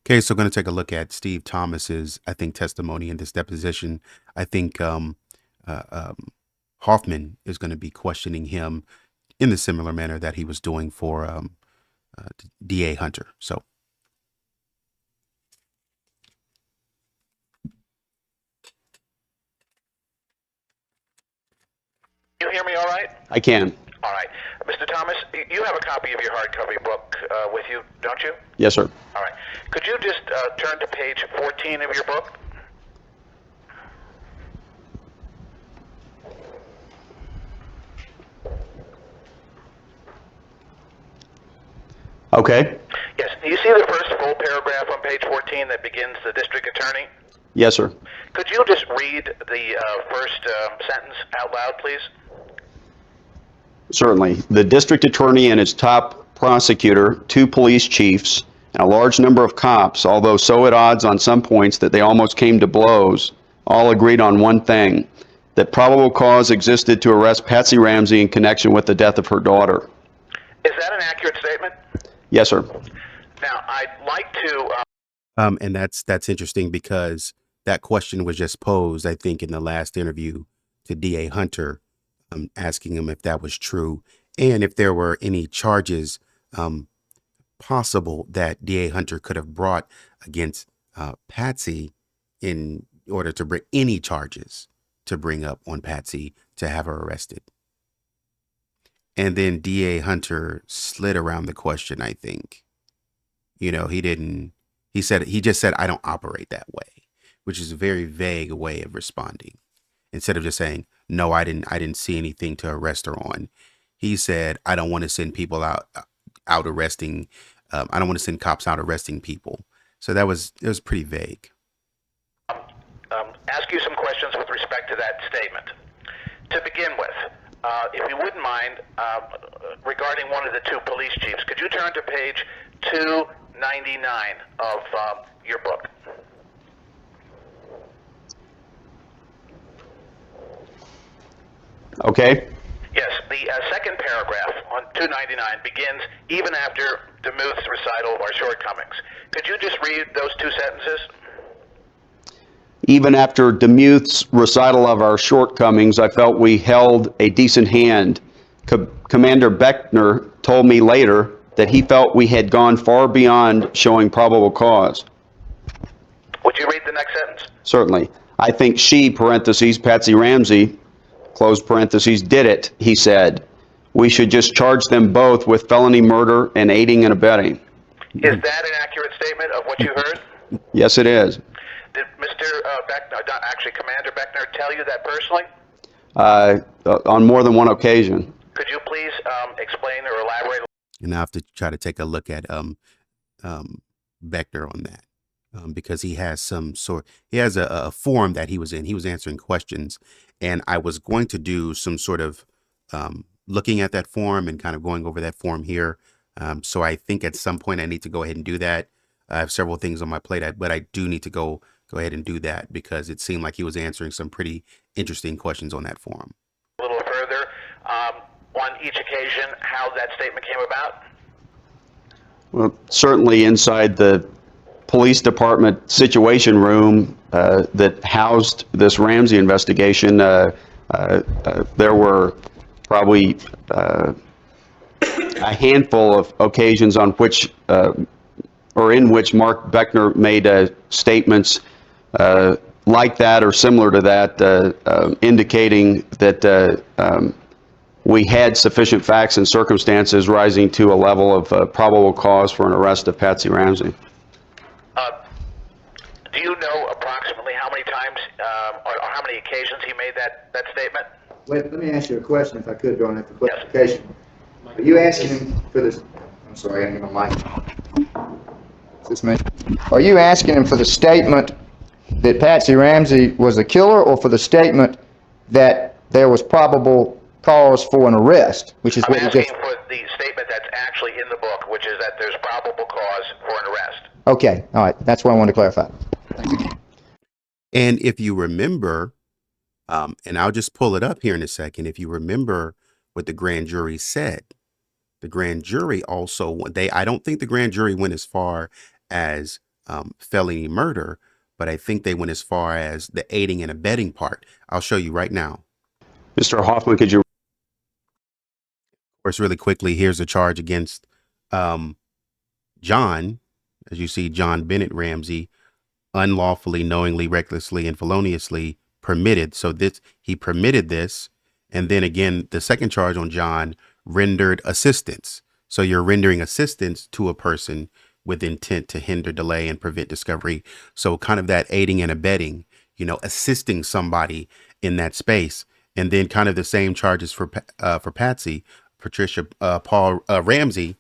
Okay, so going to take a look at Steve Thomas's, I think, testimony in this deposition. I think uh, um, Hoffman is going to be questioning him in the similar manner that he was doing for DA Hunter. So, You hear me all right? I can. All right. Mr. Thomas, you have a copy of your hardcover book with you, don't you? Yes, sir. All right. Could you just turn to page 14 of your book? Okay. Yes. Do you see the first full paragraph on page 14 that begins the district attorney? Yes, sir. Could you just read the first sentence out loud, please? Certainly. The district attorney and its top prosecutor, two police chiefs, and a large number of cops, although so at odds on some points that they almost came to blows, all agreed on one thing, that probable cause existed to arrest Patsy Ramsey in connection with the death of her daughter. Is that an accurate statement? Yes, sir. Now, I'd like to... and that's interesting because that question was just posed, I think, in the last interview to DA Hunter, asking him if that was true and if there were any charges possible that DA Hunter could have brought against Patsy in order to bring any charges to bring up on Patsy to have her arrested. And then DA Hunter slid around the question, I think. You know, he just said, I don't operate that way, which is a very vague way of responding. Instead of just saying, no, I didn't see anything to arrest her on. He said, I don't want to send people out arresting. I don't want to send cops out arresting people. So it was pretty vague. ask you some questions with respect to that statement. To begin with, if you wouldn't mind, regarding one of the two police chiefs, could you turn to page 299 of your book? Okay. Yes, the second paragraph on 299 begins, even after DeMuth's recital of our shortcomings. Could you just read those two sentences? Even after DeMuth's recital of our shortcomings, I felt we held a decent hand. Commander Beckner told me later that he felt we had gone far beyond showing probable cause. Would you read the next sentence? Certainly. I think she, parentheses, Patsy Ramsey, close parentheses, did it, he said. We should just charge them both with felony murder and aiding and abetting. Is that an accurate statement of what you heard? Yes, it is. Did Mr. Beckner, actually Commander Beckner, tell you that personally? On more than one occasion. Could you please explain or elaborate? And I have to try to take a look at Beckner on that. Because he has a forum that he was in. He was answering questions, and I was going to do some sort of looking at that forum and kind of going over that forum here. So I think at some point I need to go ahead and do that. I have several things on my plate, but I do need to go ahead and do that because it seemed like he was answering some pretty interesting questions on that forum. A little further, on each occasion, how that statement came about? Well, certainly inside the police department situation room that housed this Ramsey investigation, there were probably a handful of occasions on which, or in which Mark Beckner made statements like that or similar to that, indicating that we had sufficient facts and circumstances rising to a level of probable cause for an arrest of Patsy Ramsey. Do you know approximately how many times or how many occasions he made that statement? Wait, let me ask you a question, if I could, John, after clarification. Are you asking him for this? I'm sorry, I got my mic. Is this me? Are you asking him for the statement that Patsy Ramsey was the killer, or for the statement that there was probable cause for an arrest, which is I'm what you asking just... for the statement that's actually in the book, which is that there's probable cause for an arrest. Okay, all right, that's what I wanted to clarify. And if you remember, and I'll just pull it up here in a second. If you remember what the grand jury said, the grand jury also, I don't think the grand jury went as far as felony murder, but I think they went as far as the aiding and abetting part. I'll show you right now. Mr. Hoffman, could you? Of course, really quickly, here's a charge against John. As you see, JonBenet Ramsey, unlawfully, knowingly, recklessly, and feloniously permitted. So he permitted this. And then again, the second charge on John, rendered assistance. So you're rendering assistance to a person with intent to hinder, delay, and prevent discovery. So kind of that aiding and abetting, assisting somebody in that space. And then kind of the same charges for Patsy, Patricia Paul Ramsey,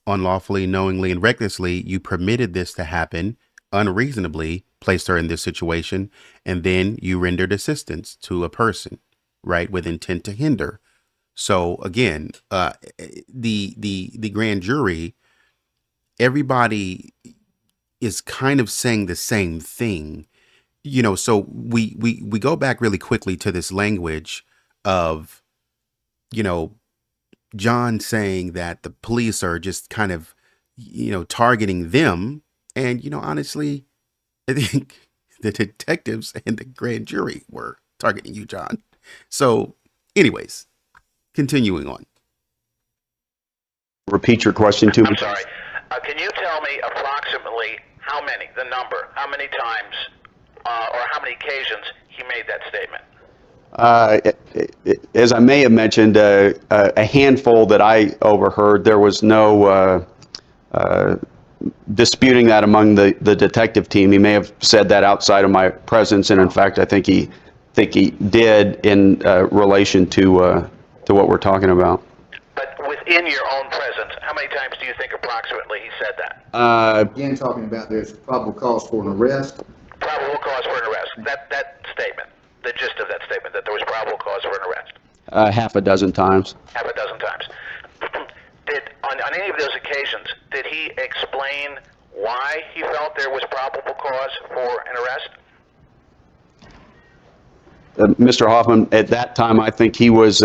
unlawfully, knowingly, and recklessly. You permitted this to happen unreasonably, placed her in this situation, and then you rendered assistance to a person, right, with intent to hinder. So again, the grand jury, everybody is kind of saying the same thing, So we go back really quickly to this language of, John saying that the police are just kind of, targeting them. And, honestly, I think the detectives and the grand jury were targeting you, John. So anyways, continuing on. Repeat your question to me. I'm sorry. Can you tell me approximately how many times or how many occasions he made that statement? As I may have mentioned, a handful that I overheard. There was no disputing that among the detective team. He may have said that outside of my presence, and in fact, I think he did in relation to what we're talking about. But within your own presence, how many times do you think approximately he said that? Again, talking about there's probable cause for an arrest. Probable cause for an arrest. That statement, the gist of that statement, that there was probable cause for an arrest. Half a dozen times. Half a dozen times. On any of those occasions, did he explain why he felt there was probable cause for an arrest? Mr. Hoffman, at that time, I think he was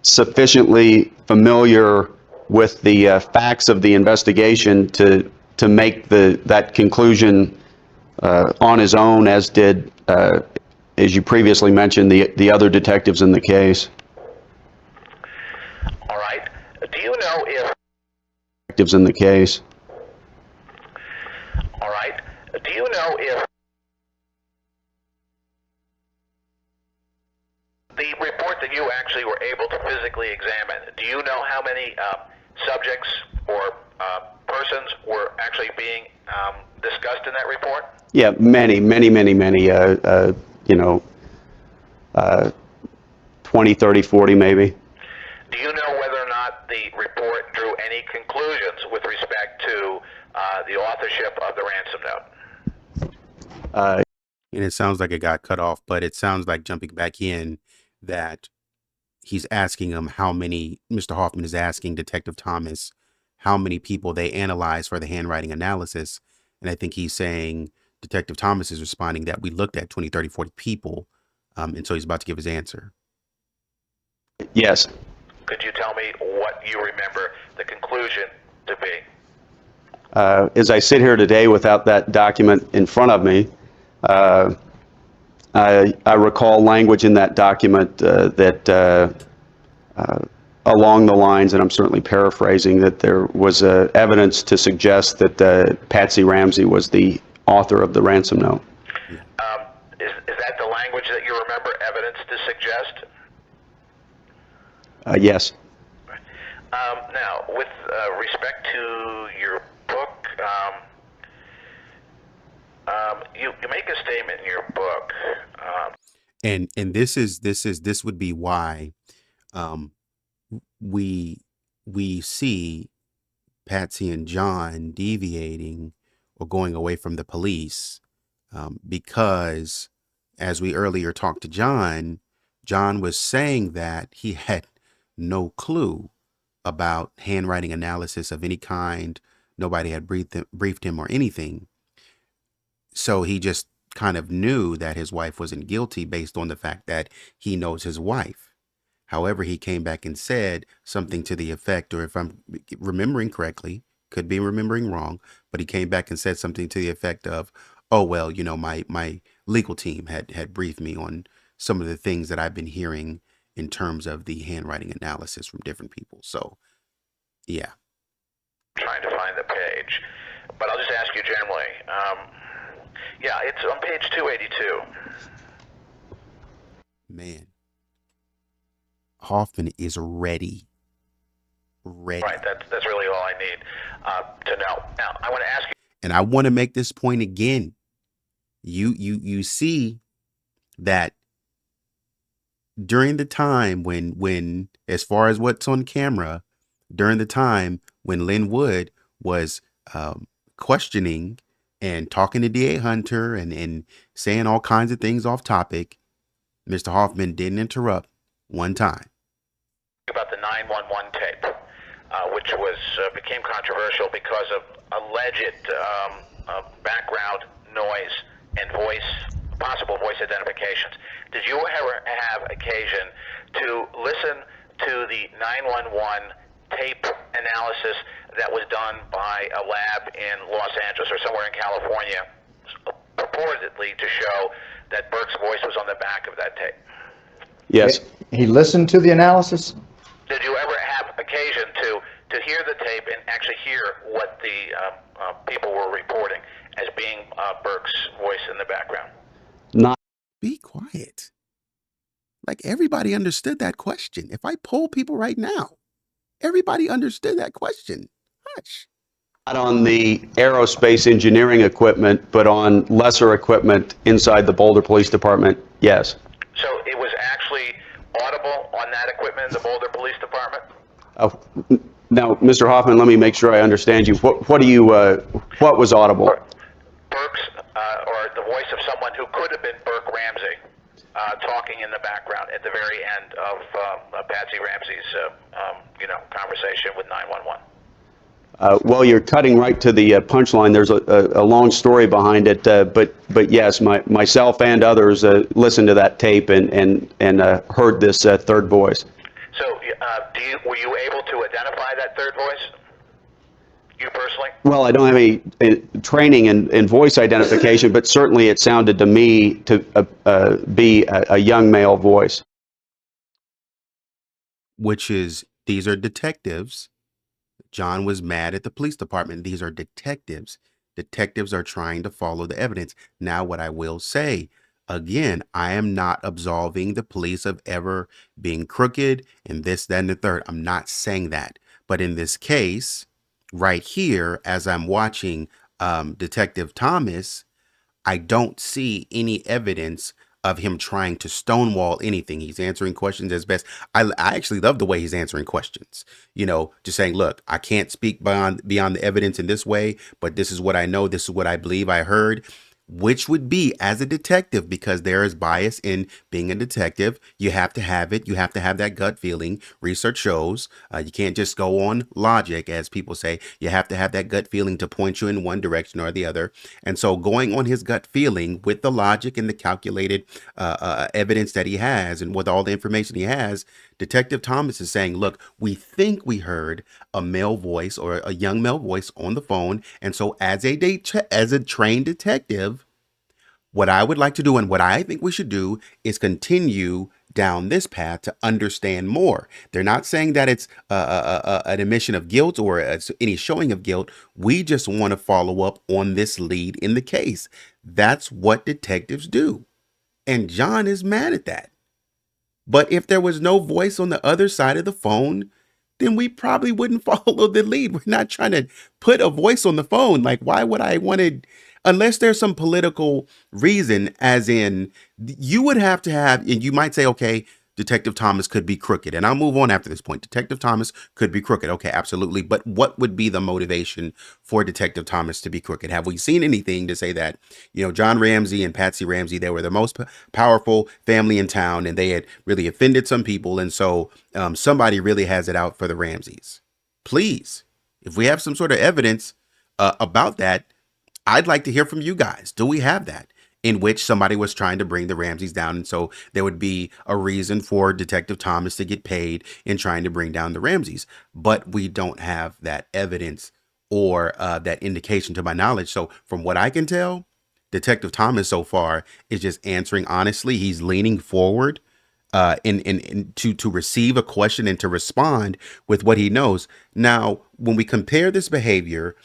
sufficiently familiar with the facts of the investigation to make that conclusion on his own, as did, as you previously mentioned, the other detectives in the case. All right. Do you know if detectives in the case? All right. Do you know if the report that you actually were able to physically examine, do you know how many subjects or persons were actually being discussed in that report? Yeah, many. 20, 30, 40 maybe. Do you know whether or not the report drew any conclusions with respect to the authorship of the ransom note? And it sounds like it got cut off, but it sounds like, jumping back in, that he's asking him how many, Mr. Hoffman is asking Detective Thomas how many people they analyzed for the handwriting analysis. And I think he's saying, Detective Thomas is responding that we looked at 20, 30, 40 people. And so he's about to give his answer. Yes. Could you tell me what you remember the conclusion to be? As I sit here today without that document in front of me, I recall language in that document that along the lines, and I'm certainly paraphrasing, that there was evidence to suggest that Patsy Ramsey was the author of the ransom note. Is that the language that you remember, evidence to suggest? Yes. Now, with respect to your book, you make a statement in your book. And this would be why we see Patsy and John deviating or going away from the police, because as we earlier talked to John was saying that he had no clue about handwriting analysis of any kind. Nobody had briefed him or anything. So he just kind of knew that his wife wasn't guilty based on the fact that he knows his wife. However, he came back and said something to the effect, or if I'm remembering correctly, could be remembering wrong, but he came back and said something to the effect of, "Oh well, you know, my legal team had briefed me on some of the things that I've been hearing in terms of the handwriting analysis from different people." So, yeah. Trying to find the page, but I'll just ask you generally. Yeah, it's on page 282. Man, Hoffman is ready. Right, that's really all I need to know. Now, I want to ask you. And I want to make this point again. You see that during the time when as far as what's on camera, during the time when Lynn Wood was questioning and talking to DA Hunter and saying all kinds of things off topic, Mr. Hoffman didn't interrupt one time. About the 911 tape, which was became controversial because of alleged background noise and possible voice identifications. Did you ever have occasion to listen to the 911 tape analysis that was done by a lab in Los Angeles or somewhere in California, purportedly to show that Burke's voice was on the back of that tape? Yes. He listened to the analysis? Did you ever have occasion to hear the tape and actually hear what the people were reporting as being Burke's voice in the background? Not. Be quiet. Like, everybody understood that question. If I poll people right now, everybody understood that question. Hush. Not on the aerospace engineering equipment, but on lesser equipment inside the Boulder Police Department, yes. So it was actually audible on that equipment in the Boulder Police Department? Now, Mr. Hoffman, let me make sure I understand you. What was audible? Burke's, or the voice of someone who could have been Burke Ramsey, talking in the background at the very end of Patsy Ramsey's, conversation with 911. Well, you're cutting right to the punchline. There's a long story behind it, but yes, myself and others listened to that tape and heard this third voice. So, were you able to identify that third voice? You personally? Well, I don't have any training in voice identification, but certainly it sounded to me to be a young male voice. Which is, these are detectives. John was mad at the police department. These are detectives. Detectives are trying to follow the evidence. Now, what I will say, again, I am not absolving the police of ever being crooked and this, that, and the third. I'm not saying that. But in this case, right here, as I'm watching Detective Thomas, I don't see any evidence of him trying to stonewall anything. He's answering questions as best. I actually love the way he's answering questions. Just saying, look, I can't speak beyond the evidence in this way, but this is what I know. This is what I believe I heard. Which would be, as a detective, because there is bias in being a detective, you have to have it. You have to have that gut feeling. Research shows you can't just go on logic, as people say. You have to have that gut feeling to point you in one direction or the other. And so going on his gut feeling with the logic and the calculated evidence that he has and with all the information he has, Detective Thomas is saying, look, we think we heard a male voice or a young male voice on the phone. And so as a trained detective, what I would like to do and what I think we should do is continue down this path to understand more. They're not saying that it's an admission of guilt or any showing of guilt. We just want to follow up on this lead in the case. That's what detectives do. And John is mad at that. But if there was no voice on the other side of the phone, then we probably wouldn't follow the lead. We're not trying to put a voice on the phone. Like, why would I want to, unless there's some political reason, as in you would have to have, and you might say, okay, Detective Thomas could be crooked. And I'll move on after this point. Detective Thomas could be crooked. Okay, absolutely. But what would be the motivation for Detective Thomas to be crooked? Have we seen anything to say that, John Ramsey and Patsy Ramsey, they were the most powerful family in town and they had really offended some people. And so somebody really has it out for the Ramseys. Please, if we have some sort of evidence about that, I'd like to hear from you guys. Do we have that? In which somebody was trying to bring the Ramseys down. And so there would be a reason for Detective Thomas to get paid in trying to bring down the Ramseys. But we don't have that evidence or that indication to my knowledge. So from what I can tell, Detective Thomas so far is just answering honestly. He's leaning forward to receive a question and to respond with what he knows. Now, when we compare this behavior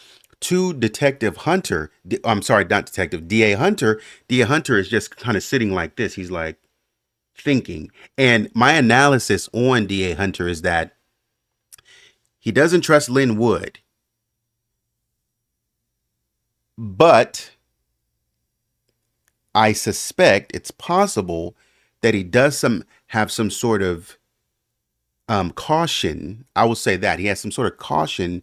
to Detective Hunter, I'm sorry, not Detective, DA Hunter, DA Hunter is just kind of sitting like this. He's like thinking. And my analysis on DA Hunter is that he doesn't trust Lynn Wood, but I suspect it's possible that he does have some sort of caution. I will say that he has some sort of caution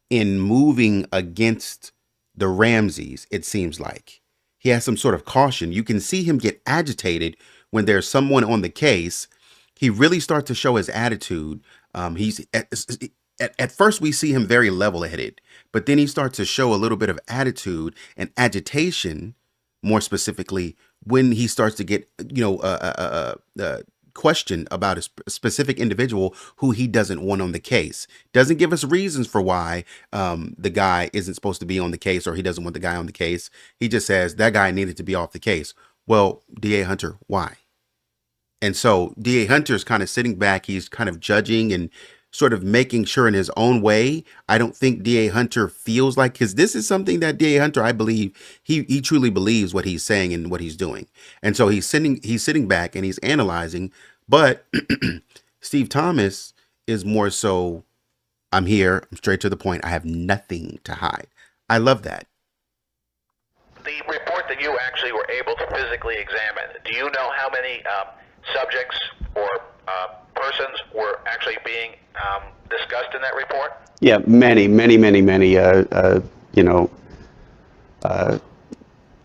in moving against the Ramseys. It seems like he has some sort of caution. You can see him get agitated when there's someone on the case. He really starts to show his attitude. He's at first we see him very level-headed, but then he starts to show a little bit of attitude and agitation, more specifically when he starts to get question about a specific individual who he doesn't want on the case. Doesn't give us reasons for why the guy isn't supposed to be on the case, or he doesn't want the guy on the case. He just says that guy needed to be off the case. Well, DA Hunter, why? And so DA Hunter's kind of sitting back. He's kind of judging and sort of making sure in his own way. I don't think DA Hunter feels like, because this is something that DA Hunter, I believe, he truly believes what he's saying and what he's doing. And so he's sitting back and he's analyzing. But Steve Thomas is more so, I'm here, I'm straight to the point. I have nothing to hide. I love that. The report that you actually were able to physically examine, do you know how many subjects or persons were actually being discussed in that report? Yeah, many, many, many, many,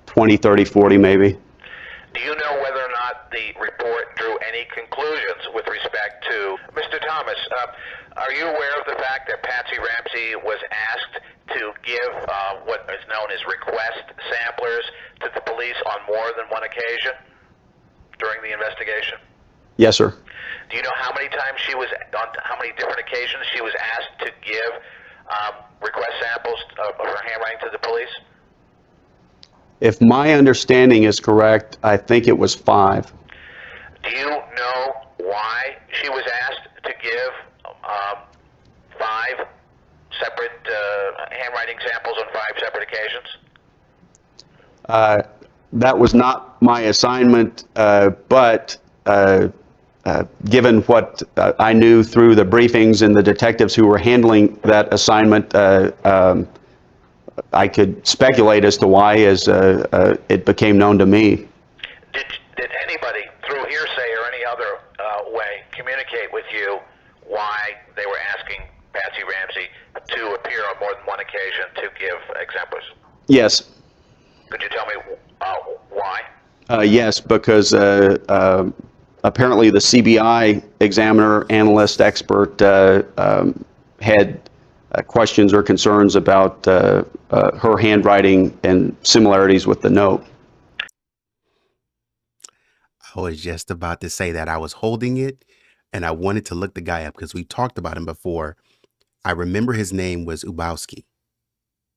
20, 30, 40 maybe. Do you know whether or not the report drew any conclusions with respect to Mr. Thomas? Are you aware of the fact that Patsy Ramsey was asked to give what is known as request samplers to the police on more than one occasion during the investigation? Yes, sir. Do you know how many times on how many different occasions she was asked to give request samples of her handwriting to the police? If my understanding is correct, I think it was 5. Do you know why she was asked to give 5 separate handwriting samples on 5 separate occasions? That was not my assignment, but given what I knew through the briefings and the detectives who were handling that assignment, I could speculate as to why, as it became known to me. Did anybody, through hearsay or any other way, communicate with you why they were asking Patsy Ramsey to appear on more than one occasion to give exemplars? Yes. Could you tell me why? Yes, because apparently the CBI examiner, analyst, expert had questions or concerns about her handwriting and similarities with the note. I was just about to say that. I was holding it and I wanted to look the guy up because we talked about him before. I remember his name was Ubowski.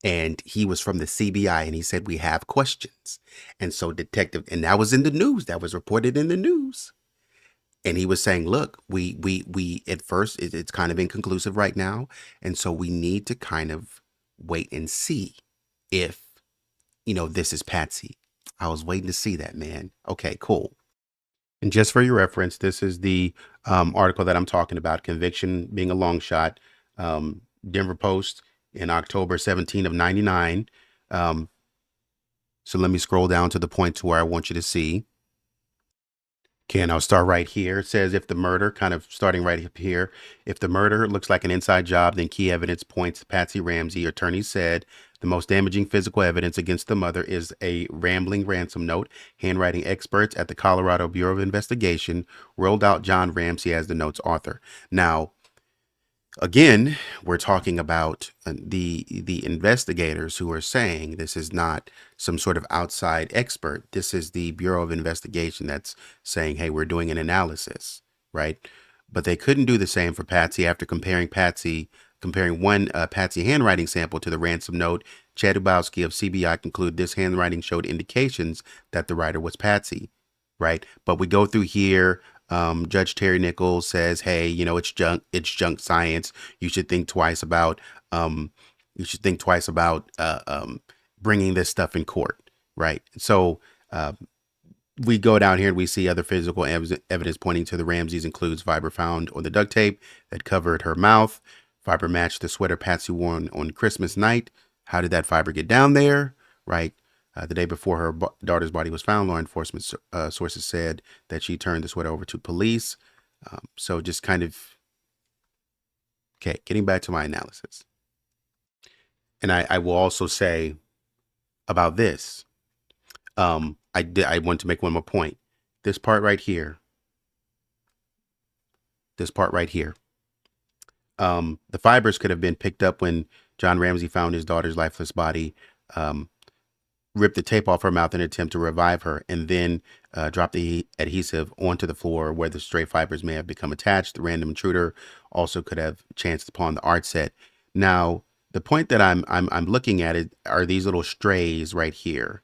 And he was from the CBI, and he said, we have questions. And so and that was in the news, that was reported in the news. And he was saying, look, we at first, it's kind of inconclusive right now. And so we need to kind of wait and see if, this is Patsy. I was waiting to see that, man. Okay, cool. And just for your reference, this is the article that I'm talking about, conviction being a long shot, Denver Post, in October 17 of 99. So let me scroll down to the point to where I want you to see. Okay, and I'll start right here. It says if the murder, kind of starting right up here, if the murder looks like an inside job, then key evidence points to Patsy Ramsey. Attorneys said the most damaging physical evidence against the mother is a rambling ransom note. Handwriting experts at the Colorado Bureau of Investigation ruled out John Ramsey as the note's author. Now, again, we're talking about the investigators who are saying this is not some sort of outside expert. This is the Bureau of Investigation that's saying, hey, we're doing an analysis, right? But they couldn't do the same for Patsy after comparing Patsy Comparing one Patsy handwriting sample to the ransom note, Chad Dubowski of CBI concluded this handwriting showed indications that the writer was Patsy, right? But we go through here. Judge Terry Nichols says, "Hey, you know, it's junk science. You should think twice about bringing this stuff in court, right?" So we go down here and we see other physical evidence pointing to the Ramseys includes fiber found on the duct tape that covered her mouth. Fiber matched the sweater Patsy wore on Christmas night. How did that fiber get down there, right? The day before her daughter's body was found, law enforcement sources said that she turned the sweater over to police. So just kind of, okay, getting back to my analysis. And I will also say about this, I want to make one more point. This part right here, the fibers could have been picked up when John Ramsey found his daughter's lifeless body, ripped the tape off her mouth in an attempt to revive her, and then dropped the adhesive onto the floor where the stray fibers may have become attached. The random intruder also could have chanced upon the art set. Now, the point that I'm looking at are these little strays right here.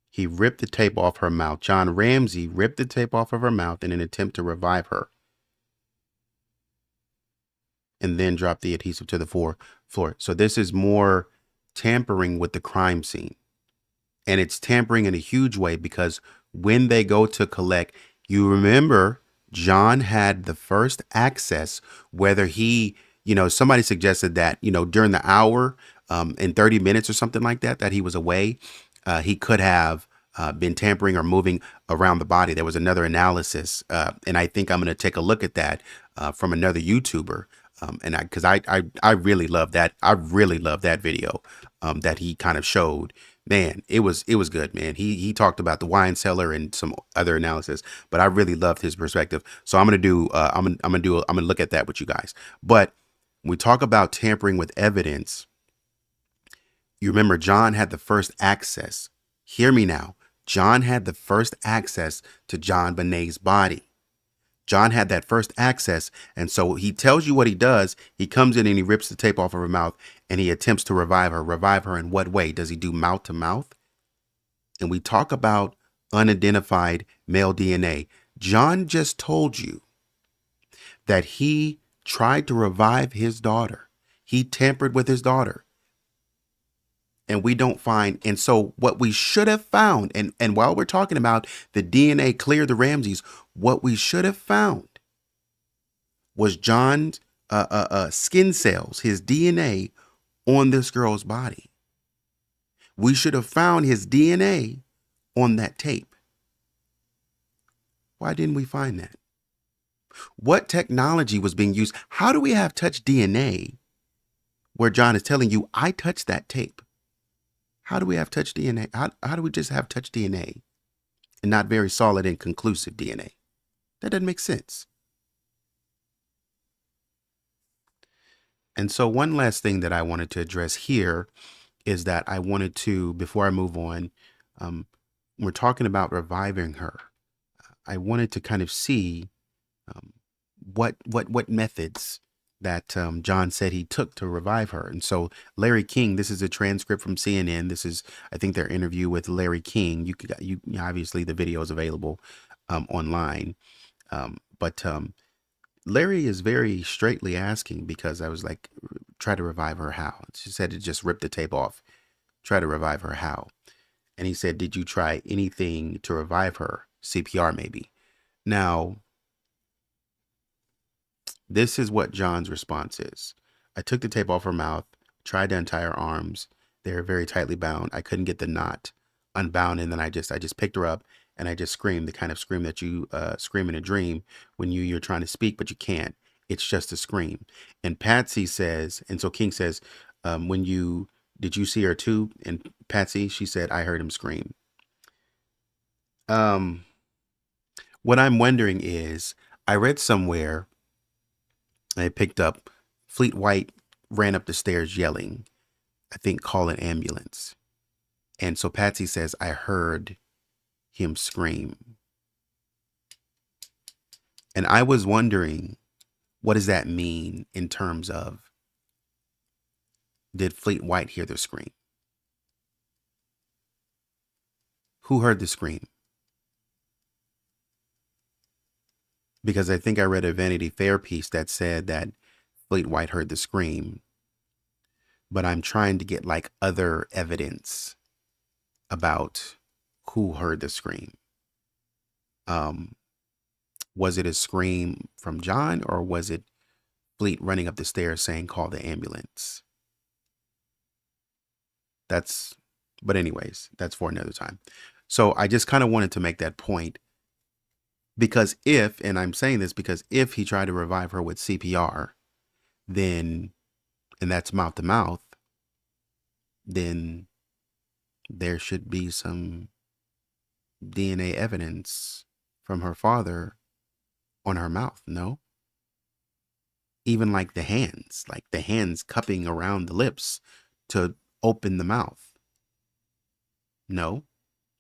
He ripped the tape off her mouth. John Ramsey ripped the tape off of her mouth in an attempt to revive her, and then dropped the adhesive to the floor. So this is more tampering with the crime scene. And it's tampering in a huge way because when they go to collect, you remember John had the first access, whether he, somebody suggested that, during the hour, in 30 minutes or something like that, that he was away, he could have been tampering or moving around the body. There was another analysis, and I think I'm going to take a look at that from another YouTuber. Because I really love that. I really love that video that he kind of showed. Man, it was good, man. He talked about the wine cellar and some other analysis, but I really loved his perspective. So I'm gonna look at that with you guys. But when we talk about tampering with evidence, you remember John had the first access. Hear me now. John had the first access to JonBenet's body. John had that first access, and so he tells you what he does. He comes in and he rips the tape off of her mouth, and he attempts to revive her. Revive her in what way? Does he do mouth to mouth? And we talk about unidentified male DNA. John just told you that he tried to revive his daughter. He tampered with his daughter. And we don't find, and so what we should have found, and while we're talking about the DNA cleared the Ramseys, what we should have found was John's skin cells, his DNA on this girl's body. We should have found his DNA on that tape. Why didn't we find that? What technology was being used? How do we have touch DNA where John is telling you, I touched that tape? How do we have touch DNA? How do we just have touch DNA and not very solid and conclusive DNA? That doesn't make sense. And so one last thing that I wanted to address here is that I wanted to, before I move on, we're talking about reviving her. I wanted to kind of see what methods that John said he took to revive her. And so Larry King, this is a transcript from CNN. This is, I think, their interview with Larry King. You obviously the video is available online. But Larry is very straightly asking, because I was like, try to revive her how? She said to just rip the tape off. Try to revive her how? And he said, did you try anything to revive her? CPR maybe. Now, this is what John's response is. I took the tape off her mouth, tried to untie her arms. They were very tightly bound. I couldn't get the knot unbound. And then I just picked her up and I just screamed, the kind of scream that you scream in a dream when you're trying to speak, but you can't. It's just a scream. And Patsy says, and so King says, did you see her too? And Patsy, she said, I heard him scream. What I'm wondering is, I read somewhere, I picked up, Fleet White ran up the stairs yelling, I think, call an ambulance. And so Patsy says, I heard him scream. And I was wondering, what does that mean in terms of did Fleet White hear the scream? Who heard the scream? Because I think I read a Vanity Fair piece that said that Fleet White heard the scream, but I'm trying to get like other evidence about who heard the scream. Was it a scream from John, or was it Fleet running up the stairs saying, "Call the ambulance"? But anyways, that's for another time. So I just kind of wanted to make that point, because and I'm saying this because if he tried to revive her with CPR, then, and that's mouth to mouth, then there should be some DNA evidence from her father on her mouth, no? Even like the hands cupping around the lips to open the mouth. No,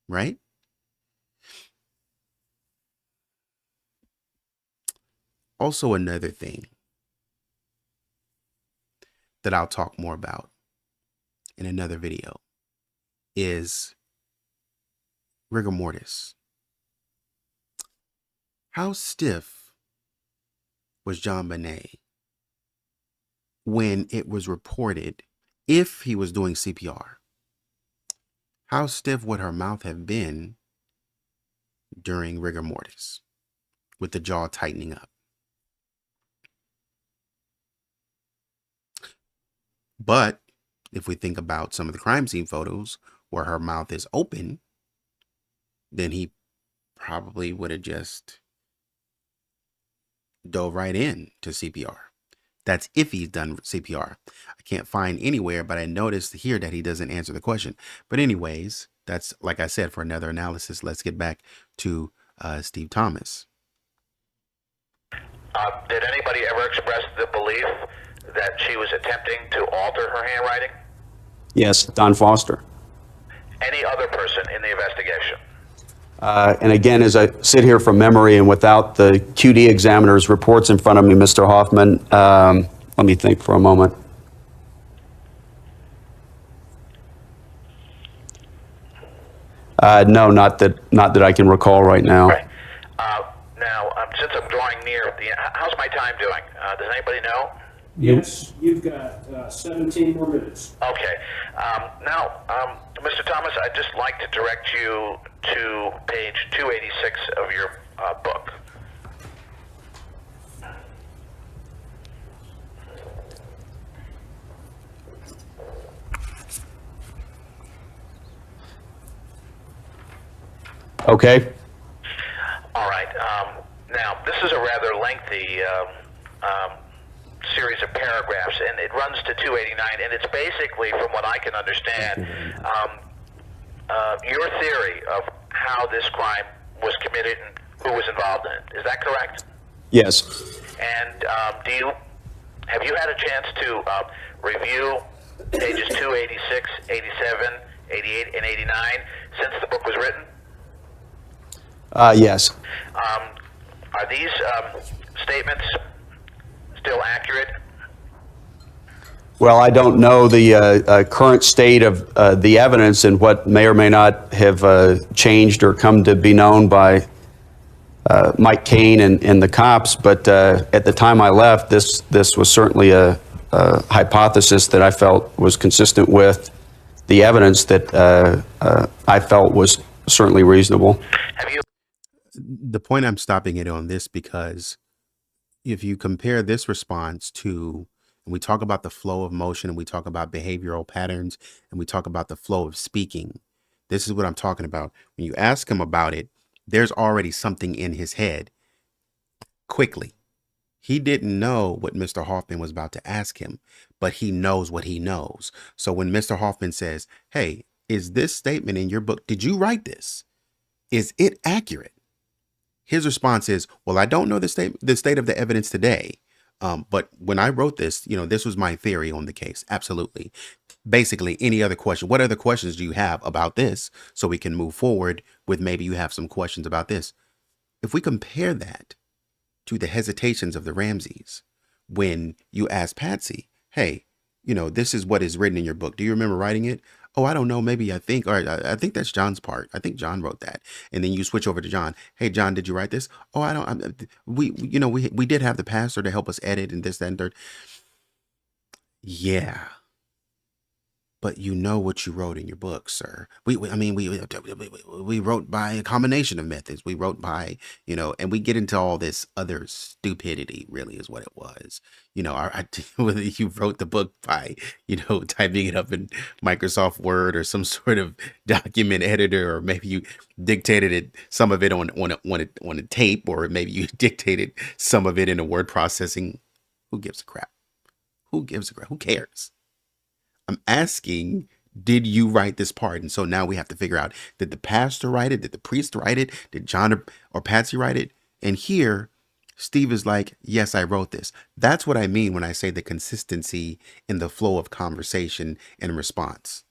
right? Also, another thing that I'll talk more about in another video is rigor mortis. How stiff was JonBenet when it was reported, if he was doing CPR? How stiff would her mouth have been during rigor mortis with the jaw tightening up? But if we think about some of the crime scene photos where her mouth is open, then he probably would have just dove right in to CPR. That's if he's done CPR. I can't find anywhere, but I noticed here that he doesn't answer the question. But anyways, that's, like I said, for another analysis. Let's get back to Steve Thomas. Did anybody ever express the belief that she was attempting to alter her handwriting? Yes, Don Foster. Any other person in the investigation? And again, as I sit here from memory and without the QD examiner's reports in front of me, Mr. Hoffman, let me think for a moment. No, not that I can recall right now. Right. Now, since I'm drawing near how's my time doing? Does anybody know? Yes, you've got 17 more minutes. Okay. Now, Mr. Thomas, I'd just like to direct you to page 286 of your book. Okay. All right. Now, this is a rather lengthy series of paragraphs, and it runs to 289, and it's basically, from what I can understand, your theory of how this crime was committed and who was involved in it. Is that correct? Yes. And have you had a chance to review pages 286, 87, 88, and 89 since the book was written? Yes. Are these statements still accurate? Well, I don't know the current state of the evidence and what may or may not have changed or come to be known by Mike Kane and the cops, but at the time I left, this was certainly a hypothesis that I felt was consistent with the evidence that I felt was certainly reasonable. Have you? The point I'm stopping it on this, because if you compare this response to, and we talk about the flow of motion, and we talk about behavioral patterns, and we talk about the flow of speaking, this is what I'm talking about. When you ask him about it, there's already something in his head quickly. He didn't know what Mr. Hoffman was about to ask him, but he knows what he knows. So when Mr. Hoffman says, "Hey, is this statement in your book? Did you write this? Is it accurate?" His response is, "Well, I don't know the state of the evidence today. But when I wrote this, this was my theory on the case." Absolutely. Basically, any other question? What other questions do you have about this? So we can move forward with, maybe you have some questions about this. If we compare that to the hesitations of the Ramseys, when you ask Patsy, "Hey, this is what is written in your book. Do you remember writing it? Oh, I don't know. Maybe I think, or I think that's John's part. I think John wrote that. And then you switch over to John. Hey, John, did you write this? Oh, I don't. We did have the pastor to help us edit and this, that, and third. Yeah. But you know what you wrote in your book, sir. We wrote by a combination of methods. We wrote by, and we get into all this other stupidity, really is what it was. Whether you wrote the book by, typing it up in Microsoft Word or some sort of document editor, or maybe you dictated it, some of it on a tape, or maybe you dictated some of it in a word processing. Who gives a crap? Who gives a crap? Who cares? I'm asking, did you write this part? And so now we have to figure out, did the pastor write it? Did the priest write it? Did John or Patsy write it? And here, Steve is like, yes, I wrote this. That's what I mean when I say the consistency in the flow of conversation and response.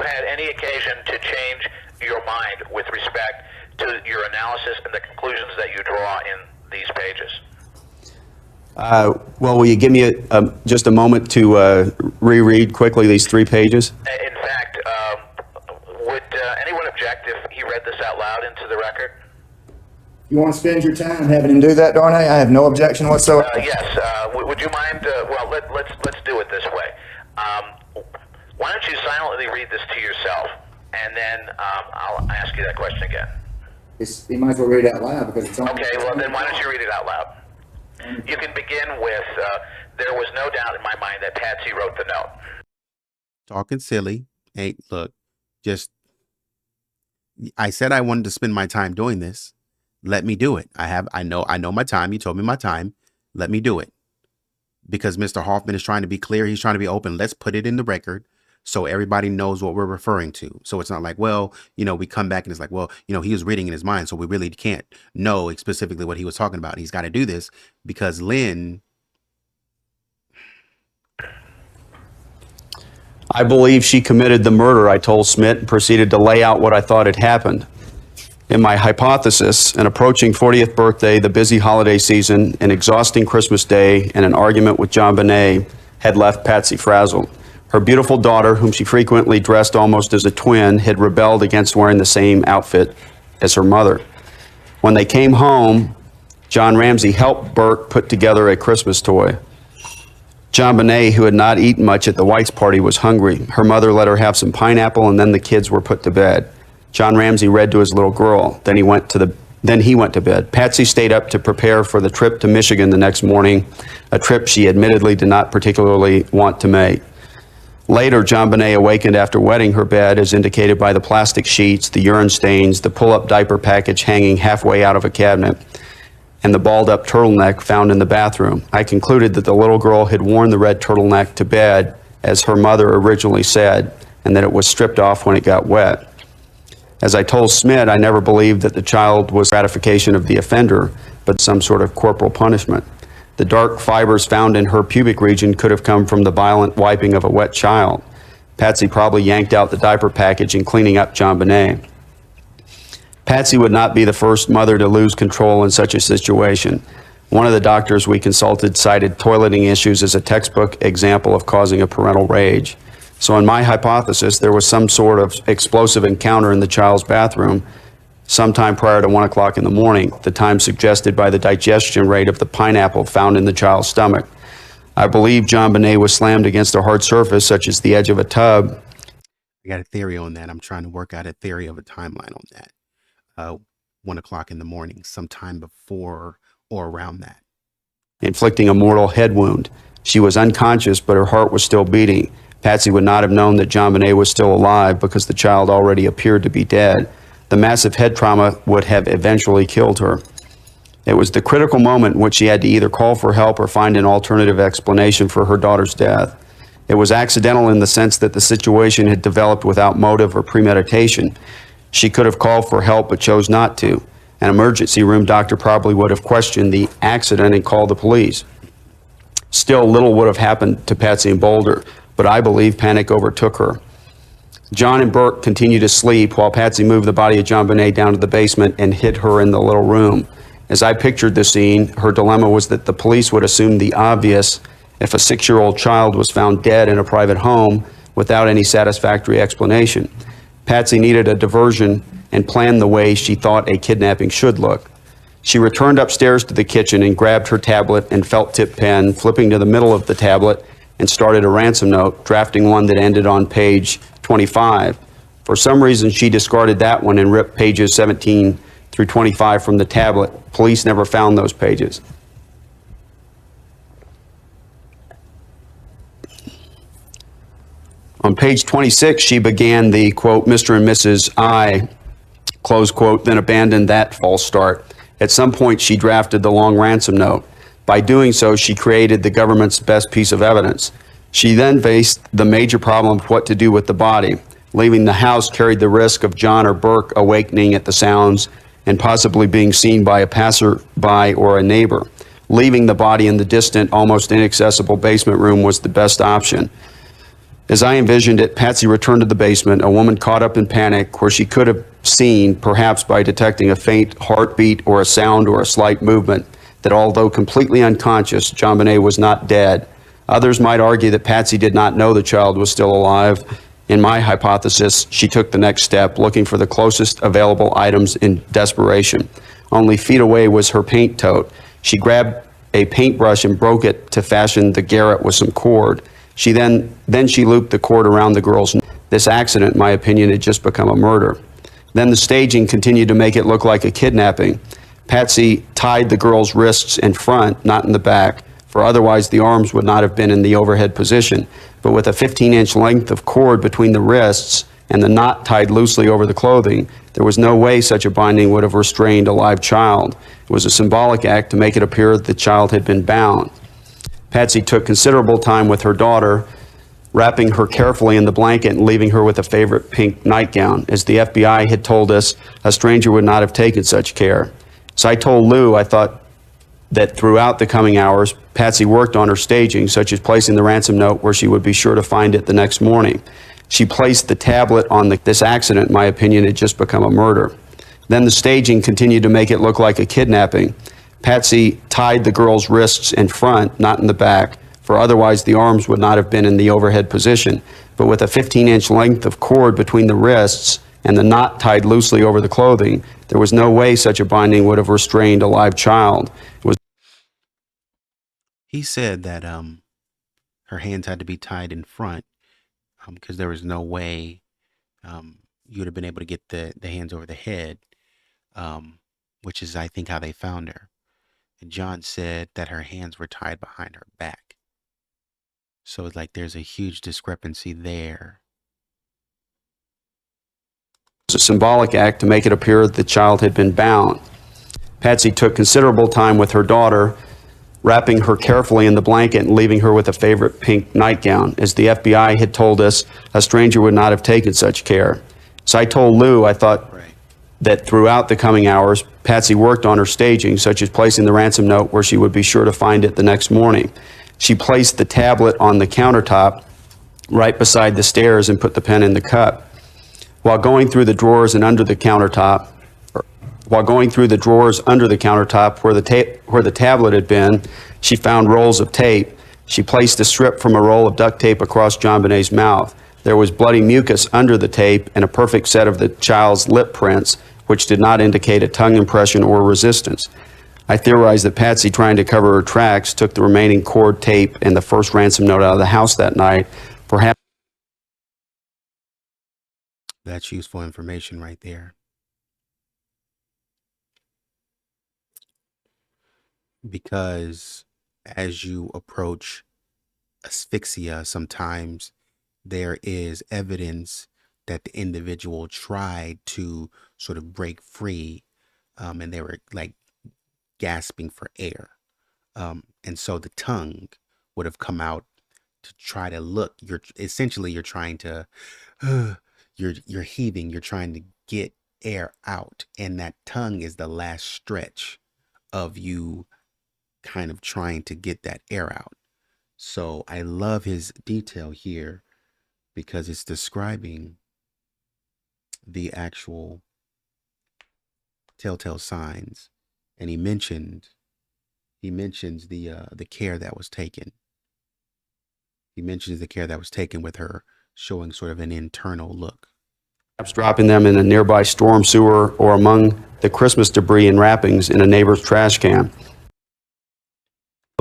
Had any occasion to change your mind with respect to your analysis and the conclusions that you draw in these pages? Well, will you give me just a moment to reread quickly these 3 pages? In fact, would anyone object if he read this out loud into the record? You want to spend your time having him do that, Darnay? I have no objection whatsoever. Yes. Would you mind? Well, let's do it this way. Why don't you silently read this to yourself, and then I'll ask you that question again. He might as well read it out loud because it's on. Okay. Well, then why don't you read it out loud? You can begin with, there was no doubt in my mind that Patsy wrote the note. Talking silly. Hey, look, I said I wanted to spend my time doing this. Let me do it. I know my time. You told me my time. Let me do it. Because Mr. Hoffman is trying to be clear. He's trying to be open. Let's put it in the record so everybody knows what we're referring to. So it's not like, well, we come back and it's like, well, he was reading in his mind, so we really can't know specifically what he was talking about. He's got to do this because Lynn. I believe she committed the murder, I told Smith, and proceeded to lay out what I thought had happened. In my hypothesis, an approaching 40th birthday, the busy holiday season, an exhausting Christmas day, and an argument with JonBenet had left Patsy frazzled. Her beautiful daughter, whom she frequently dressed almost as a twin, had rebelled against wearing the same outfit as her mother. When they came home, John Ramsey helped Burke put together a Christmas toy. JonBenet, who had not eaten much at the White's party, was hungry. Her mother let her have some pineapple, and then the kids were put to bed. John Ramsey read to his little girl. Then he went to bed. Patsy stayed up to prepare for the trip to Michigan the next morning, a trip she admittedly did not particularly want to make. Later, JonBenet awakened after wetting her bed, as indicated by the plastic sheets, the urine stains, the pull-up diaper package hanging halfway out of a cabinet, and the balled-up turtleneck found in the bathroom. I concluded that the little girl had worn the red turtleneck to bed, as her mother originally said, and that it was stripped off when it got wet. As I told Smith, I never believed that the child was gratification of the offender, but some sort of corporal punishment. The dark fibers found in her pubic region could have come from the violent wiping of a wet child. Patsy probably yanked out the diaper package in cleaning up JonBenet. Patsy would not be the first mother to lose control in such a situation. One of the doctors we consulted cited toileting issues as a textbook example of causing a parental rage. So in my hypothesis, there was some sort of explosive encounter in the child's bathroom sometime prior to 1 o'clock in the morning, the time suggested by the digestion rate of the pineapple found in the child's stomach. I believe JonBenet was slammed against a hard surface, such as the edge of a tub. I got a theory on that. I'm trying to work out a theory of a timeline on that. 1 o'clock in the morning, sometime before or around that. Inflicting a mortal head wound. She was unconscious, but her heart was still beating. Patsy would not have known that JonBenet was still alive because the child already appeared to be dead. The massive head trauma would have eventually killed her. It was the critical moment in which she had to either call for help or find an alternative explanation for her daughter's death. It was accidental in the sense that the situation had developed without motive or premeditation. She could have called for help but chose not to. An emergency room doctor probably would have questioned the accident and called the police. Still, little would have happened to Patsy in Boulder, but I believe panic overtook her. John and Burke continued to sleep while Patsy moved the body of JonBenet down to the basement and hid her in the little room. As I pictured the scene, her dilemma was that the police would assume the obvious if a 6-year-old child was found dead in a private home without any satisfactory explanation. Patsy needed a diversion and planned the way she thought a kidnapping should look. She returned upstairs to the kitchen and grabbed her tablet and felt-tip pen, flipping to the middle of the tablet, and started a ransom note, drafting one that ended on page 25. For some reason, she discarded that one and ripped pages 17 through 25 from the tablet. Police never found those pages. On page 26, she began the, quote, Mr. and Mrs. I, close quote, then abandoned that false start. At some point, she drafted the long ransom note. By doing so, she created the government's best piece of evidence. She then faced the major problem of what to do with the body. Leaving the house carried the risk of John or Burke awakening at the sounds and possibly being seen by a passerby or a neighbor. Leaving the body in the distant, almost inaccessible basement room was the best option. As I envisioned it, Patsy returned to the basement, a woman caught up in panic, where she could have seen, perhaps by detecting a faint heartbeat or a sound or a slight movement, that although completely unconscious, JonBenet was not dead. Others might argue that Patsy did not know the child was still alive. In my hypothesis, she took the next step, looking for the closest available items in desperation. Only feet away was her paint tote. She grabbed a paintbrush and broke it to fashion the garrote with some cord. Then she looped the cord around the girl's neck. This accident, in my opinion, had just become a murder. Then the staging continued to make it look like a kidnapping. Patsy tied the girl's wrists in front, not in the back, for otherwise the arms would not have been in the overhead position. But with a 15-inch length of cord between the wrists and the knot tied loosely over the clothing, there was no way such a binding would have restrained a live child. It was a symbolic act to make it appear that the child had been bound. Patsy took considerable time with her daughter, wrapping her carefully in the blanket and leaving her with a favorite pink nightgown. As the FBI had told us, a stranger would not have taken such care. So I told Lou I thought that throughout the coming hours, Patsy worked on her staging, such as placing the ransom note where she would be sure to find it the next morning. She placed the tablet on this accident, in my opinion, had just become a murder. Then the staging continued to make it look like a kidnapping. Patsy tied the girl's wrists in front, not in the back, for otherwise the arms would not have been in the overhead position. But with a 15-inch length of cord between the wrists and the knot tied loosely over the clothing, there was no way such a binding would have restrained a live child. He said that her hands had to be tied in front because there was no way you would have been able to get the hands over the head, which is, I think, how they found her. And John said that her hands were tied behind her back. So it's like there's a huge discrepancy there. It was a symbolic act to make it appear that the child had been bound. Patsy took considerable time with her daughter, wrapping her carefully in the blanket and leaving her with a favorite pink nightgown. As the FBI had told us, a stranger would not have taken such care. So I told Lou I thought that throughout the coming hours, Patsy worked on her staging, such as placing the ransom note where she would be sure to find it the next morning. She placed the tablet on the countertop right beside the stairs and put the pen in the cup. While going through the drawers and under the countertop, where the tablet had been, she found rolls of tape. She placed a strip from a roll of duct tape across JonBenet's mouth. There was bloody mucus under the tape and a perfect set of the child's lip prints, which did not indicate a tongue impression or resistance. I theorized that Patsy, trying to cover her tracks, took the remaining cord, tape, and the first ransom note out of the house that night. Perhaps That's useful information right there. Because as you approach asphyxia, sometimes there is evidence that the individual tried to sort of break free, and they were like gasping for air. And so the tongue would have come out to try to look. You're trying to, you're heaving, you're trying to get air out. And that tongue is the last stretch of you kind of trying to get that air out. So I love his detail here because it's describing the actual telltale signs. And he mentions the care that was taken. He mentions the care that was taken with her, showing sort of an internal look. Perhaps dropping them in a nearby storm sewer or among the Christmas debris and wrappings in a neighbor's trash can.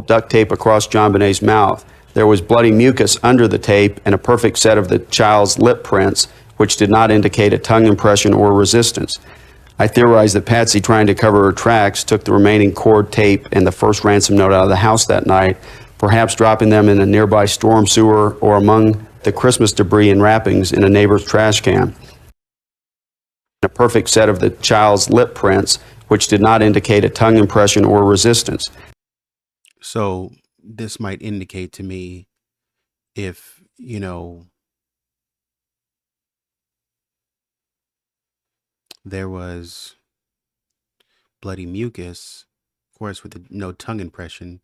Duct tape across JonBenet's mouth. There was bloody mucus under the tape and a perfect set of the child's lip prints, which did not indicate a tongue impression or resistance. I theorized that Patsy, trying to cover her tracks, took the remaining cord tape and the first ransom note out of the house that night, perhaps dropping them in a nearby storm sewer or among the Christmas debris and wrappings in a neighbor's trash can. A perfect set of the child's lip prints, which did not indicate a tongue impression or resistance. So this might indicate to me if, you know, there was bloody mucus, of course, with no tongue impression,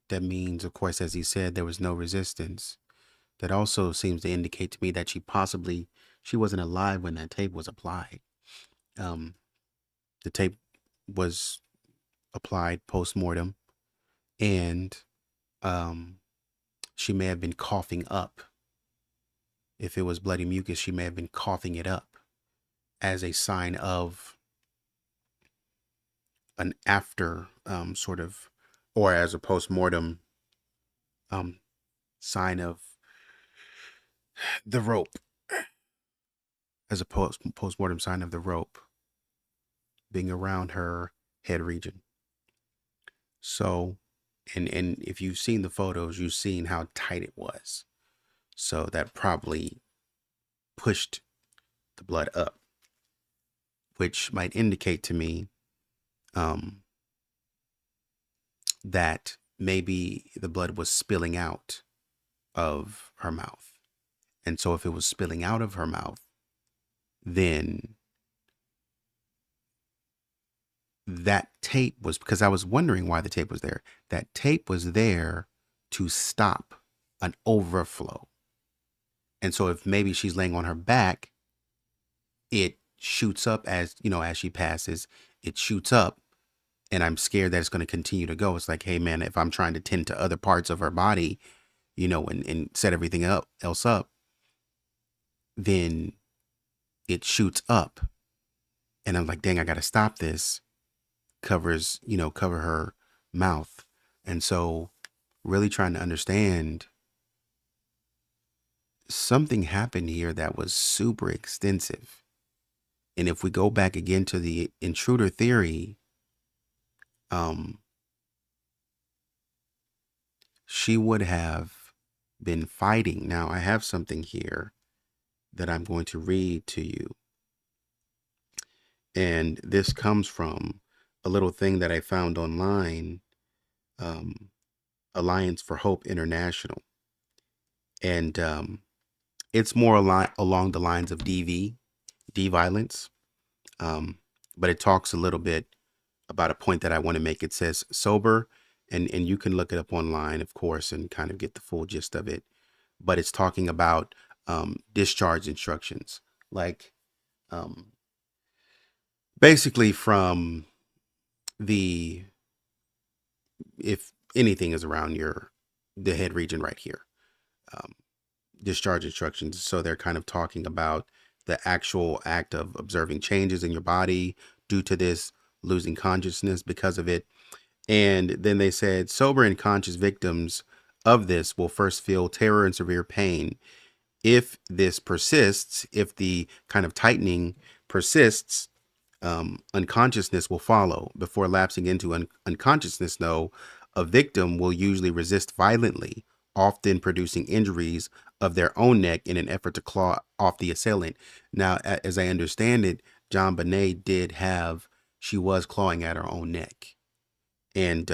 that means, of course, as he said, there was no resistance. That also seems to indicate to me that she wasn't alive when that tape was applied. The tape was applied post-mortem, and she may have been coughing up. If it was bloody mucus, she may have been coughing it up as a sign of an after sort of, or as a post-mortem sign of the rope, as a post-mortem sign of the rope being around her head region. So, and if you've seen the photos, you've seen how tight it was. So that probably pushed the blood up, which might indicate to me that maybe the blood was spilling out of her mouth. And so if it was spilling out of her mouth, then that tape was, because I was wondering why the tape was there. That tape was there to stop an overflow. And so if maybe she's laying on her back, it shoots up as, you know, as she passes, it shoots up, and I'm scared that it's going to continue to go. It's like, hey man, if I'm trying to tend to other parts of her body, you know, and set everything else up, then it shoots up. And I'm like, dang, I got to stop this. Cover her mouth. And so really trying to understand, something happened here that was super extensive. And if we go back again to the intruder theory, she would have been fighting. Now I have something here that I'm going to read to you. And this comes from a little thing that I found online, Alliance for Hope International. And it's more along the lines of D violence. But it talks a little bit about a point that I want to make. It says sober, and you can look it up online, of course, and kind of get the full gist of it. But it's talking about discharge instructions, like basically from if anything is around the head region right here, discharge instructions. So they're kind of talking about the actual act of observing changes in your body due to this, losing consciousness because of it. And then they said sober and conscious victims of this will first feel terror and severe pain. If this persists, if the kind of tightening persists, unconsciousness will follow. Before lapsing into unconsciousness, though, a victim will usually resist violently, often producing injuries of their own neck in an effort to claw off the assailant. Now, as I understand it, JonBenet she was clawing at her own neck. And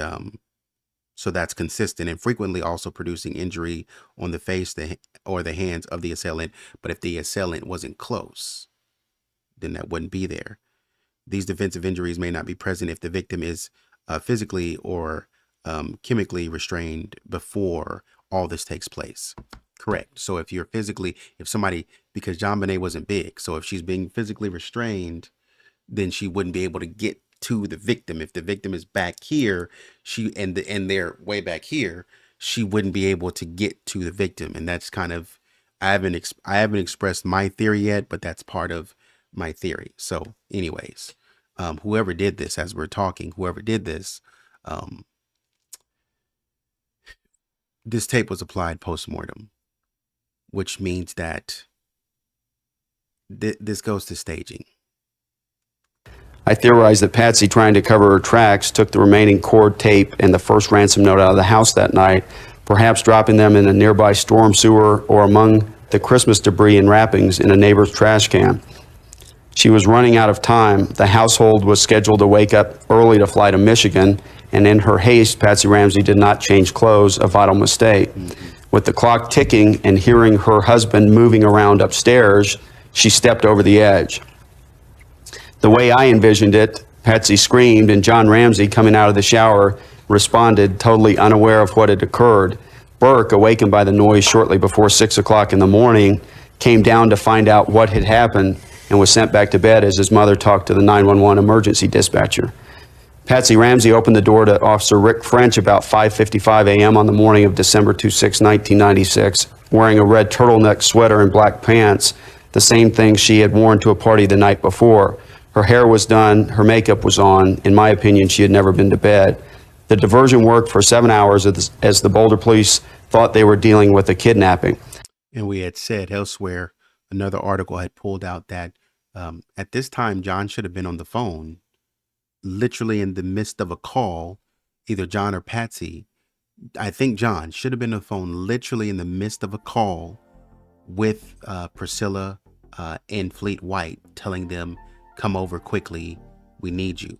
so that's consistent, and frequently also producing injury on the face or the hands of the assailant. But if the assailant wasn't close, then that wouldn't be there. These defensive injuries may not be present if the victim is physically or chemically restrained before all this takes place. Correct. So if somebody, because JonBenet wasn't big, so if she's being physically restrained, then she wouldn't be able to get to the victim. If the victim is back here, they're way back here, she wouldn't be able to get to the victim. And that's kind of, I haven't expressed my theory yet, but that's part of my theory. So anyways, whoever did this, as we're talking, whoever did this, this tape was applied post-mortem, which means that this goes to staging. I theorize that Patsy, trying to cover her tracks, took the remaining cord tape and the first ransom note out of the house that night, perhaps dropping them in a nearby storm sewer or among the Christmas debris and wrappings in a neighbor's trash can. She was running out of time. The household was scheduled to wake up early to fly to Michigan, and in her haste, Patsy Ramsey did not change clothes, a vital mistake. With the clock ticking and hearing her husband moving around upstairs, she stepped over the edge. The way I envisioned it, Patsy screamed, and John Ramsey, coming out of the shower, responded, totally unaware of what had occurred. Burke, awakened by the noise shortly before 6 o'clock in the morning, came down to find out what had happened and was sent back to bed as his mother talked to the 911 emergency dispatcher. Patsy Ramsey opened the door to Officer Rick French about 5:55 a.m. on the morning of December 26, 1996, wearing a red turtleneck sweater and black pants, the same thing she had worn to a party the night before. Her hair was done, her makeup was on. In my opinion, she had never been to bed. The diversion worked for 7 hours as the Boulder police thought they were dealing with a kidnapping. And we had said elsewhere, another article had pulled out that at this time, John should have been on the phone, literally in the midst of a call, either John or Patsy. I think John should have been on the phone, literally in the midst of a call with Priscilla and Fleet White, telling them, come over quickly, we need you.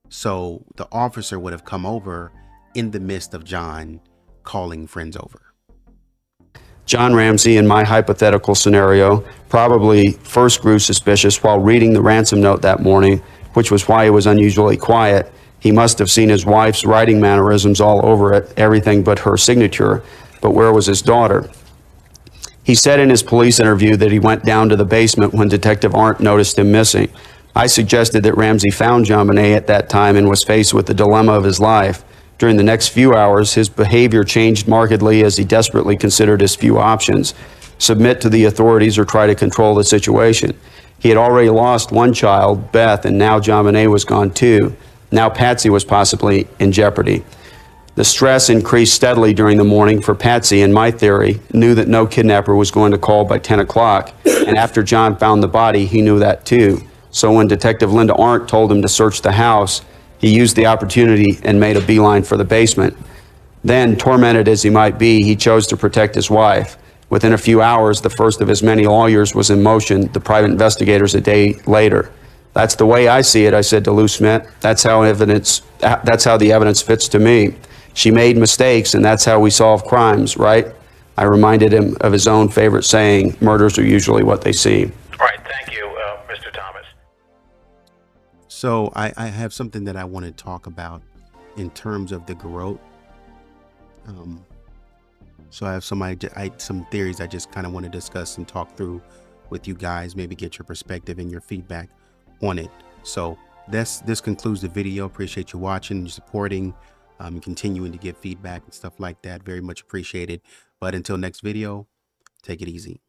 So the officer would have come over in the midst of John calling friends over. John Ramsey, in my hypothetical scenario, probably first grew suspicious while reading the ransom note that morning, which was why he was unusually quiet. He must have seen his wife's writing mannerisms all over it, everything but her signature. But where was his daughter? He said in his police interview that he went down to the basement when Detective Arndt noticed him missing. I suggested that Ramsey found JonBenet at that time and was faced with the dilemma of his life. During the next few hours, his behavior changed markedly as he desperately considered his few options: submit to the authorities or try to control the situation. He had already lost one child, Beth, and now JonBenet was gone too. Now Patsy was possibly in jeopardy. The stress increased steadily during the morning, for Patsy, in my theory, knew that no kidnapper was going to call by 10 o'clock, and after John found the body, he knew that too. So when Detective Linda Arndt told him to search the house, he used the opportunity and made a beeline for the basement. Then, tormented as he might be, he chose to protect his wife. Within a few hours, the first of his many lawyers was in motion, the private investigators a day later. That's the way I see it, I said to Lou Smith. That's how the evidence fits to me. She made mistakes, and that's how we solve crimes, right? I reminded him of his own favorite saying, murders are usually what they seem. All right, thank you, Mr. Thomas. So I have something that I want to talk about in terms of the garrote. So I have some theories I just kind of want to discuss and talk through with you guys, maybe get your perspective and your feedback on it. So this concludes the video. Appreciate you watching, supporting, and continuing to give feedback and stuff like that. Very much appreciated. But until next video, take it easy.